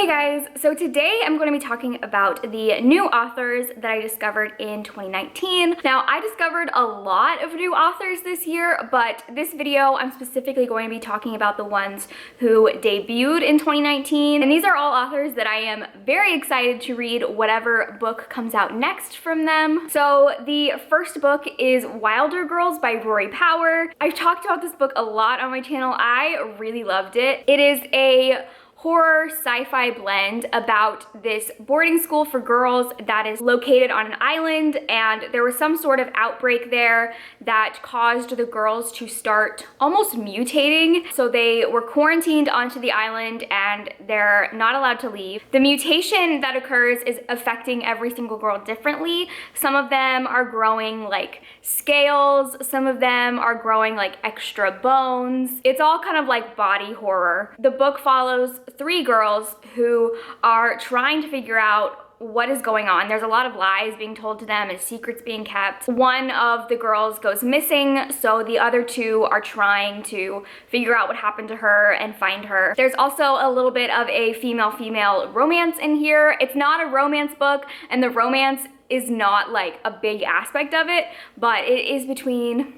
Hey guys, so today I'm going to be talking about the new authors that I discovered in 2019. Now, I discovered a lot of new authors this year, but this video I'm specifically going to be talking about the ones who debuted in 2019. And these are all authors that I am very excited to read whatever book comes out next from them. So the first book is Wilder Girls by Rory Power. I've talked about this book a lot on my channel. I really loved it. It is a horror sci-fi blend about this boarding school for girls that is located on an island, and there was some sort of outbreak there that caused the girls to start almost mutating. So they were quarantined onto the island and they're not allowed to leave. The mutation that occurs is affecting every single girl differently. Some of them are growing like scales, some of them are growing like extra bones. It's all kind of like body horror. The book follows three girls who are trying to figure out what is going on. There's a lot of lies being told to them and secrets being kept. One of the girls goes missing, so the other two are trying to figure out what happened to her and find her. There's also a little bit of a female-female romance in here. It's not a romance book, and the romance is not like a big aspect of it, but it is between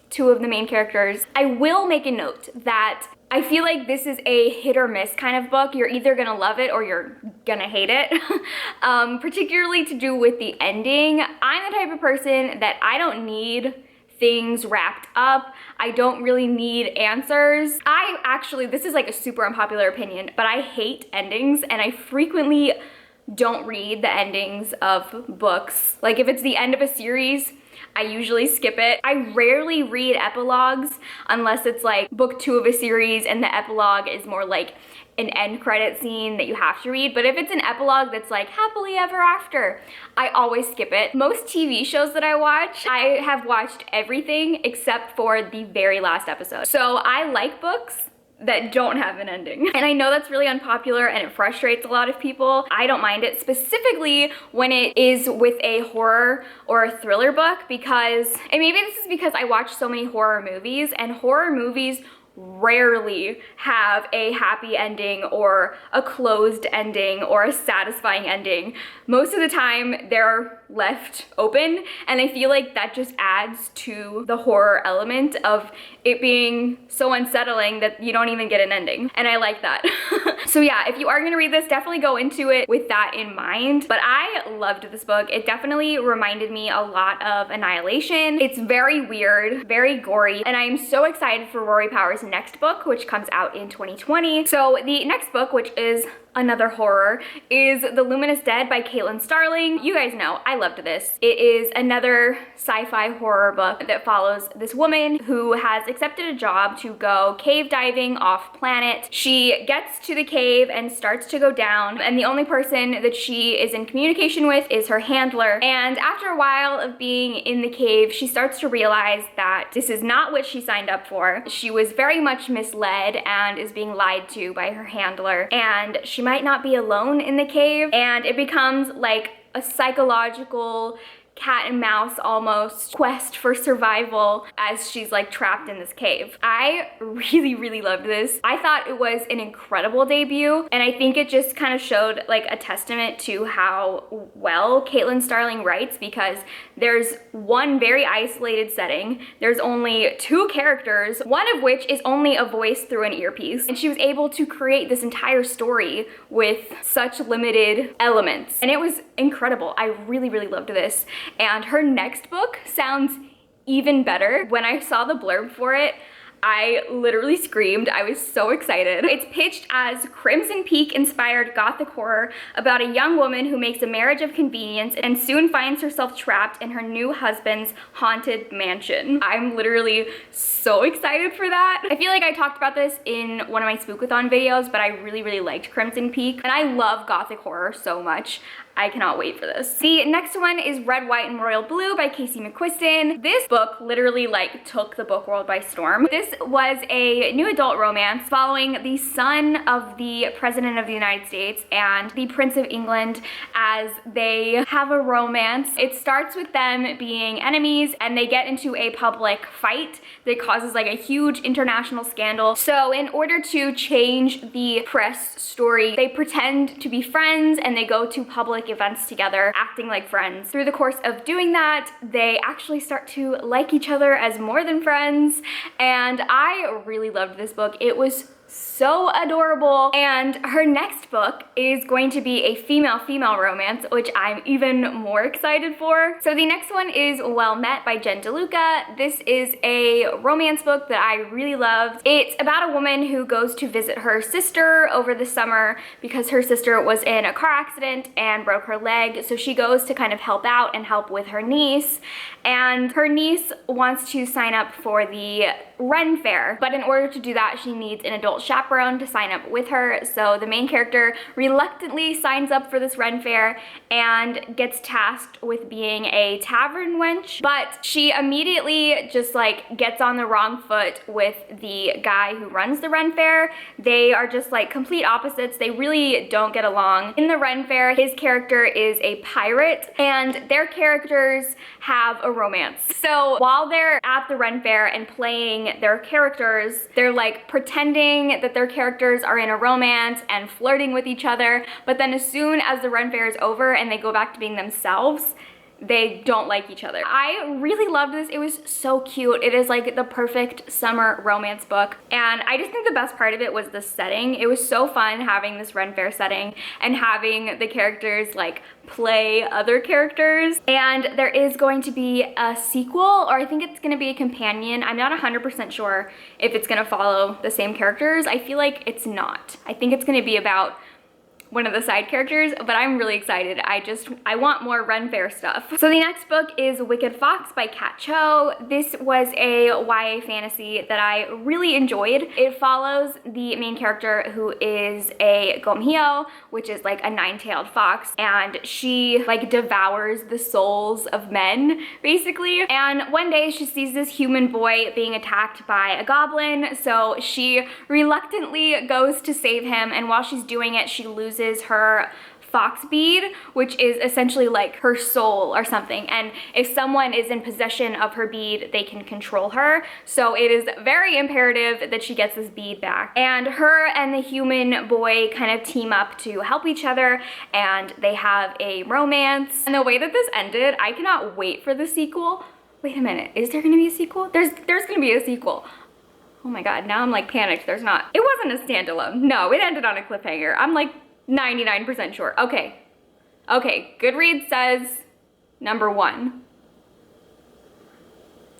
two of the main characters. I will make a note that I feel like this is a hit or miss kind of book. You're either gonna love it or you're gonna hate it, particularly to do with the ending. I'm the type of person that I don't need things wrapped up. I don't really need answers. This is like a super unpopular opinion, but I hate endings, and I frequently don't read the endings of books. Like if it's the end of a series, I usually skip it. I rarely read epilogues unless it's like book 2 of a series and the epilogue is more like an end credit scene that you have to read. But if it's an epilogue that's like happily ever after, I always skip it. Most TV shows that I watch, I have watched everything except for the very last episode. So I like books that don't have an ending. And I know that's really unpopular and it frustrates a lot of people. I don't mind it, specifically when it is with a horror or a thriller book, because, and maybe this is because I watch so many horror movies, and horror movies rarely have a happy ending or a closed ending or a satisfying ending. Most of the time they're left open, and I feel like that just adds to the horror element of it being so unsettling that you don't even get an ending, and I like that. So yeah, if you are gonna read this, definitely go into it with that in mind. But I loved this book. It definitely reminded me a lot of Annihilation. It's very weird, very gory, and I am so excited for Rory Power's next book, which comes out in 2020. So the next book, which is another horror, is The Luminess Dead by Caitlin Starling. You guys know I loved this. It is another sci-fi horror book that follows this woman who has accepted a job to go cave diving off planet. She gets to the cave and starts to go down, and the only person that she is in communication with is her handler. And after a while of being in the cave, she starts to realize that this is not what she signed up for. She was very much misled and is being lied to by her handler, and she might not be alone in the cave, and it becomes like a psychological cat and mouse almost quest for survival as she's like trapped in this cave. I really loved this. I thought it was an incredible debut, and I think it just kind of showed like a testament to how well Caitlin Starling writes, because there's one very isolated setting. There's only 2 characters, one of which is only a voice through an earpiece, and she was able to create this entire story with such limited elements, and it was incredible. I really loved this. And her next book sounds even better. When I saw the blurb for it, I literally screamed. I was so excited. It's pitched as Crimson Peak inspired gothic horror about a young woman who makes a marriage of convenience and soon finds herself trapped in her new husband's haunted mansion. I'm literally so excited for that. I feel like I talked about this in one of my Spookathon videos, but I really liked Crimson Peak, and I love gothic horror so much. I cannot wait for this. The next one is Red, White, and Royal Blue by Casey McQuiston. This book literally like took the book world by storm. This was a new adult romance following the son of the President of the United States and the Prince of England as they have a romance. It starts with them being enemies and they get into a public fight that causes like a huge international scandal. So in order to change the press story, they pretend to be friends and they go to public events together, acting like friends. Through the course of doing that, they actually start to like each other as more than friends, and I really loved this book. It was so adorable. And her next book is going to be a female-female romance, which I'm even more excited for. So the next one is Well Met by Jen DeLuca. This is a romance book that I really loved. It's about a woman who goes to visit her sister over the summer because her sister was in a car accident and broke her leg. So she goes to kind of help out and help with her niece. And her niece wants to sign up for the Ren Fair, but in order to do that, she needs an adult chaperone to sign up with her. So the main character reluctantly signs up for this Ren Fair and gets tasked with being a tavern wench, but she immediately just like gets on the wrong foot with the guy who runs the Ren Fair. They are just like complete opposites. They really don't get along. In the Ren Fair, his character is a pirate and their characters have a romance. So while they're at the Ren Fair and playing their characters, they're like pretending that their characters are in a romance and flirting with each other, but then as soon as the Ren Fair is over and they go back to being themselves, they don't like each other. I really loved this. It was so cute. It is like the perfect summer romance book. And I just think the best part of it was the setting. It was so fun having this Ren Fair setting and having the characters like play other characters. And there is going to be a sequel, or I think it's gonna be a companion. I'm not 100% sure if it's gonna follow the same characters. I feel like it's not. I think it's gonna be about one of the side characters, but I'm really excited. I want more Ren Fair stuff. So the next book is Wicked Fox by Kat Cho. This was a YA fantasy that I really enjoyed. It follows the main character who is a gomhyo, which is like a nine-tailed fox, and she like devours the souls of men, basically. And one day she sees this human boy being attacked by a goblin, so she reluctantly goes to save him, and while she's doing it, she loses her fox bead, which is essentially like her soul or something. And if someone is in possession of her bead, they can control her. So it is very imperative that she gets this bead back. And her and the human boy kind of team up to help each other, and they have a romance. And the way that this ended, I cannot wait for the sequel. Wait a minute, is there gonna be a sequel? There's gonna be a sequel. Oh my God, now I'm like panicked. There's not. It wasn't a standalone. No, it ended on a cliffhanger. I'm like 99% sure. Okay, Goodreads says #1.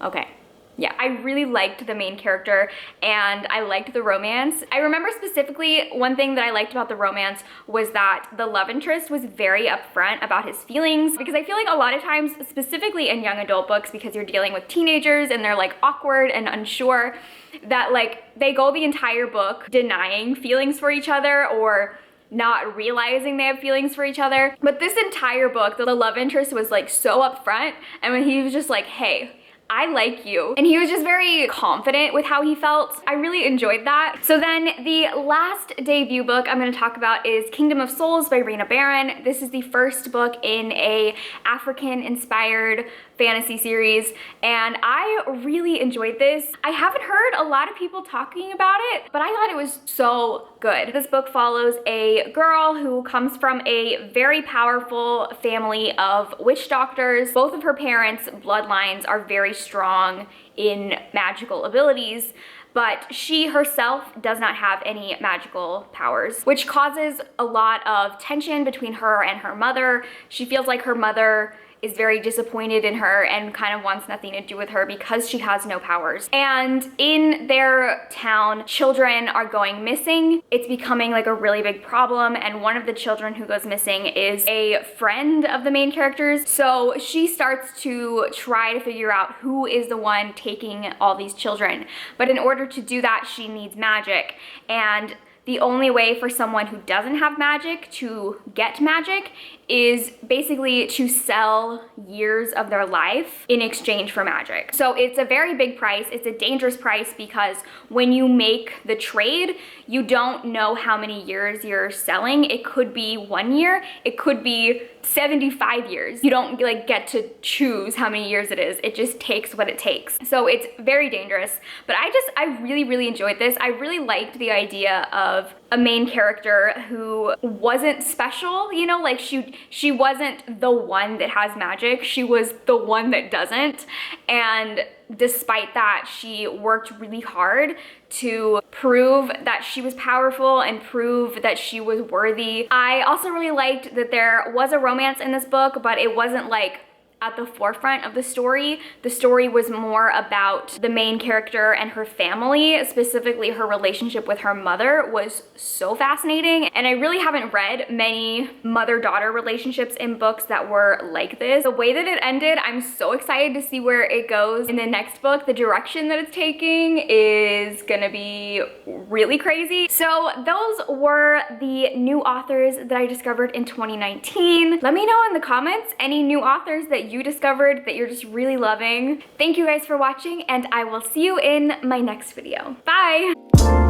Okay. Yeah, I really liked the main character and I liked the romance. I remember specifically one thing that I liked about the romance was that the love interest was very upfront about his feelings, because I feel like a lot of times, specifically in young adult books, because you're dealing with teenagers and they're like awkward and unsure, that like they go the entire book denying feelings for each other or not realizing they have feelings for each other. But this entire book, the love interest was like so upfront, and when he was just like, hey, I like you. And he was just very confident with how he felt. I really enjoyed that. So then the last debut book I'm gonna talk about is Kingdom of Souls by Raina Barron. This is the first book in a African-inspired fantasy series, and I really enjoyed this. I haven't heard a lot of people talking about it, but I thought it was so good. This book follows a girl who comes from a very powerful family of witch doctors. Both of her parents' bloodlines are very strong in magical abilities, but she herself does not have any magical powers, which causes a lot of tension between her and her mother. She feels like her mother is very disappointed in her and kind of wants nothing to do with her because she has no powers. And in their town, children are going missing. It's becoming like a really big problem, and one of the children who goes missing is a friend of the main characters. So she starts to try to figure out who is the one taking all these children. But in order to do that, she needs magic. And the only way for someone who doesn't have magic to get magic is basically to sell years of their life in exchange for magic. So it's a very big price. It's a dangerous price because when you make the trade, you don't know how many years you're selling. It could be 1 year, it could be 75 years. You don't like get to choose how many years it is. It just takes what it takes. So it's very dangerous, but I really enjoyed this. I really liked the idea of a main character who wasn't special, you know, like she wasn't the one that has magic, she was the one that doesn't. And despite that, she worked really hard to prove that she was powerful and prove that she was worthy. I also really liked that there was a romance in this book, but it wasn't like at the forefront of the story. The story was more about the main character and her family, specifically her relationship with her mother was so fascinating. And I really haven't read many mother-daughter relationships in books that were like this. The way that it ended, I'm so excited to see where it goes in the next book. The direction that it's taking is gonna be really crazy. So those were the new authors that I discovered in 2019. Let me know in the comments any new authors that you discovered that you're just really loving. Thank you guys for watching, and I will see you in my next video. Bye!